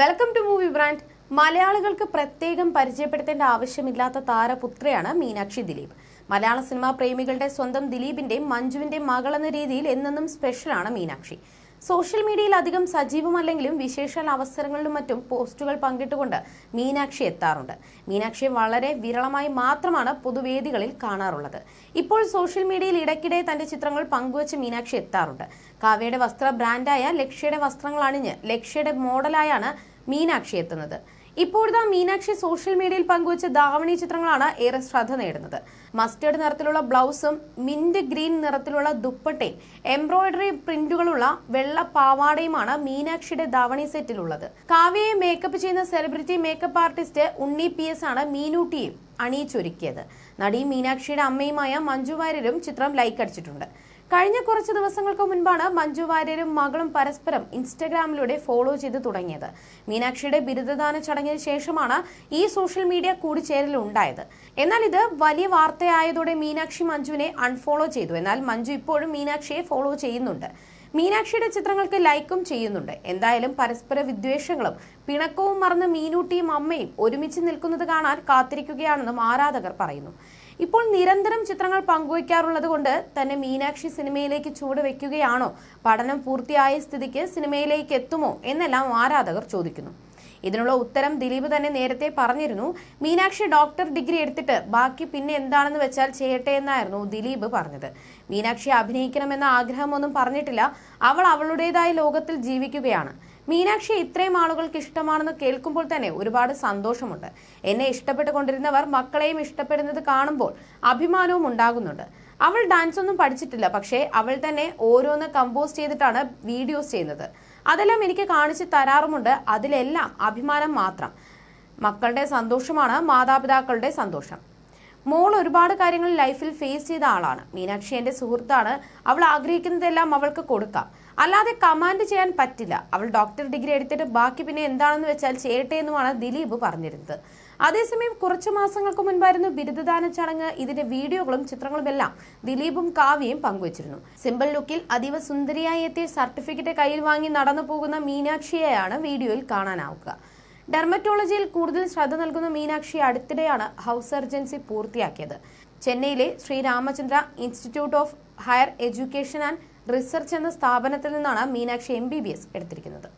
Welcome to movie brand. മലയാളികൾക്ക് പ്രത്യേകം പരിചയപ്പെടുത്തേണ്ട ആവശ്യമില്ലാത്ത താരപുത്രിയാണ് മീനാക്ഷി ദിലീപ്. മലയാള സിനിമാ പ്രേമികളുടെ സ്വന്തം ദിലീപിന്റെയും മഞ്ജുവിന്റെയും മകളെന്ന രീതിയിൽ എന്നെന്നും സ്പെഷ്യലാണ് മീനാക്ഷി. സോഷ്യൽ മീഡിയയിൽ അധികം സജീവമല്ലെങ്കിലും വിശേഷാൽ അവസരങ്ങളിലും മറ്റും പോസ്റ്റുകൾ പങ്കിട്ടുകൊണ്ട് മീനാക്ഷി എത്താറുണ്ട്. മീനാക്ഷിയെ വളരെ വിരളമായി മാത്രമാണ് പൊതുവേദികളിൽ കാണാറുള്ളത്. ഇപ്പോൾ സോഷ്യൽ മീഡിയയിൽ ഇടയ്ക്കിടെ തന്റെ ചിത്രങ്ങൾ പങ്കുവച്ച് മീനാക്ഷി എത്താറുണ്ട്. കാവ്യയുടെ വസ്ത്ര ബ്രാൻഡായ ലക്ഷ്യയുടെ വസ്ത്രങ്ങൾ അണിഞ്ഞ് ലക്ഷ്യയുടെ മോഡലായാണ് മീനാക്ഷി എത്തുന്നത്. ഇപ്പോഴത്തെ മീനാക്ഷി സോഷ്യൽ മീഡിയയിൽ പങ്കുവച്ച ധാവണി ചിത്രങ്ങളാണ് ഏറെ ശ്രദ്ധ നേടുന്നത്. മസ്റ്റേർഡ് നിറത്തിലുള്ള ബ്ലൗസും മിന്റ് ഗ്രീൻ നിറത്തിലുള്ള ദുപ്പട്ടയും എംബ്രോയിഡറി പ്രിന്റുകളുള്ള വെള്ള പാവാടയുമാണ് മീനാക്ഷിയുടെ ധാവണി സെറ്റിലുള്ളത്. കാവ്യയെ മേക്കപ്പ് ചെയ്യുന്ന സെലിബ്രിറ്റി മേക്കപ്പ് ആർട്ടിസ്റ്റ് ഉണ്ണി PS ആണ് മീനൂട്ടിയും അണിയിച്ചൊരുക്കിയത്. നടി മീനാക്ഷിയുടെ അമ്മയുമായ മഞ്ജു വാര്യരും ചിത്രം ലൈക്ക് അടിച്ചിട്ടുണ്ട്. കഴിഞ്ഞ കുറച്ച് ദിവസങ്ങൾക്ക് മുൻപാണ് മഞ്ജു വാര്യരും മകളും പരസ്പരം ഇൻസ്റ്റഗ്രാമിലൂടെ ഫോളോ ചെയ്ത് തുടങ്ങിയത്. മീനാക്ഷിയുടെ ബിരുദദാന ചടങ്ങിന് ശേഷമാണ് ഈ സോഷ്യൽ മീഡിയ കൂടിച്ചേരൽ ഉണ്ടായത്. എന്നാൽ ഇത് വലിയ വാർത്തയായതോടെ മീനാക്ഷി മഞ്ജുവിനെ അൺഫോളോ ചെയ്തു. എന്നാൽ മഞ്ജു ഇപ്പോഴും മീനാക്ഷിയെ ഫോളോ ചെയ്യുന്നുണ്ട്. മീനാക്ഷിയുടെ ചിത്രങ്ങൾക്ക് ലൈക്കും ചെയ്യുന്നുണ്ട്. എന്തായാലും പരസ്പര വിദ്വേഷങ്ങളും പിണക്കവും മറന്ന് മീനൂട്ടിയും അമ്മയും ഒരുമിച്ച് നിൽക്കുന്നത് കാണാൻ കാത്തിരിക്കുകയാണെന്നും ആരാധകർ പറയുന്നു. ഇപ്പോൾ നിരന്തരം ചിത്രങ്ങൾ പങ്കുവയ്ക്കാറുള്ളത് കൊണ്ട് തന്നെ മീനാക്ഷി സിനിമയിലേക്ക് ചുവടുവെക്കുകയാണോ, പഠനം പൂർത്തിയായ സ്ഥിതിക്ക് സിനിമയിലേക്ക് എത്തുമോ എന്നെല്ലാം ആരാധകർ ചോദിക്കുന്നു. ഇതിനുള്ള ഉത്തരം ദിലീപ് തന്നെ നേരത്തെ പറഞ്ഞിരുന്നു. മീനാക്ഷി ഡോക്ടർ ഡിഗ്രി എടുത്തിട്ട് ബാക്കി പിന്നെ എന്താണെന്ന് വെച്ചാൽ ചെയ്യട്ടെ എന്നായിരുന്നു ദിലീപ് പറഞ്ഞത്. മീനാക്ഷി അഭിനയിക്കണമെന്ന ആഗ്രഹമൊന്നും പറഞ്ഞിട്ടില്ല. അവൾ അവളുടേതായ ലോകത്തിൽ ജീവിക്കുകയാണ്. മീനാക്ഷി ഇത്രയും ആളുകൾക്ക് ഇഷ്ടമാണെന്ന് കേൾക്കുമ്പോൾ തന്നെ ഒരുപാട് സന്തോഷമുണ്ട്. എന്നെ ഇഷ്ടപ്പെട്ടുകൊണ്ടിരുന്നവർ മക്കളെയും ഇഷ്ടപ്പെടുന്നത് കാണുമ്പോൾ അഭിമാനവും ഉണ്ടാകുന്നുണ്ട്. അവൾ ഡാൻസ് ഒന്നും പഠിച്ചിട്ടില്ല, പക്ഷേ അവൾ തന്നെ ഓരോന്ന് കമ്പോസ് ചെയ്തിട്ടാണ് വീഡിയോസ് ചെയ്യുന്നത്. അതെല്ലാം എനിക്ക് കാണിച്ചു തരാറുമുണ്ട്. അതിലെല്ലാം അഭിമാനം മാത്രം. മക്കളുടെ സന്തോഷമാണ് മാതാപിതാക്കളുടെ സന്തോഷം. മോൾ ഒരുപാട് കാര്യങ്ങൾ ലൈഫിൽ ഫേസ് ചെയ്ത ആളാണ്. മീനാക്ഷി എന്റെ സുഹൃത്താണ്. അവൾ ആഗ്രഹിക്കുന്നതെല്ലാം അവൾക്ക് കൊടുക്കാം, അല്ലാതെ കമാൻഡ് ചെയ്യാൻ പറ്റില്ല. അവൾ ഡോക്ടർ ഡിഗ്രി എടുത്തിട്ട് ബാക്കി പിന്നെ എന്താണെന്ന് വെച്ചാൽ ചെയ്യട്ടെ എന്നുമാണ് ദിലീപ് പറഞ്ഞിരുന്നത്. അതേസമയം കുറച്ചു മാസങ്ങൾക്ക് മുൻപായിരുന്നു ബിരുദദാന ചടങ്ങ്. ഇതിന്റെ വീഡിയോകളും ചിത്രങ്ങളും എല്ലാം ദിലീപും കാവ്യയും പങ്കുവച്ചിരുന്നു. സിമ്പിൾ ലുക്കിൽ അതീവ സുന്ദരിയായി എത്തിയ സർട്ടിഫിക്കറ്റ് കയ്യിൽ വാങ്ങി നടന്നു പോകുന്ന മീനാക്ഷിയെയാണ് വീഡിയോയിൽ കാണാനാവുക. ഡെർമറ്റോളജിയിൽ കൂടുതൽ ശ്രദ്ധ നൽകുന്ന മീനാക്ഷി അടുത്തിടെയാണ് ഹൗസ് സർജൻസി പൂർത്തിയാക്കിയത്. ചെന്നൈയിലെ Sri Ramachandra institute of higher education and research എന്ന സ്ഥാപനത്തിൽ നിന്നാണ് മീനാക്ഷി MBBS എടുത്തിരിക്കുന്നത്.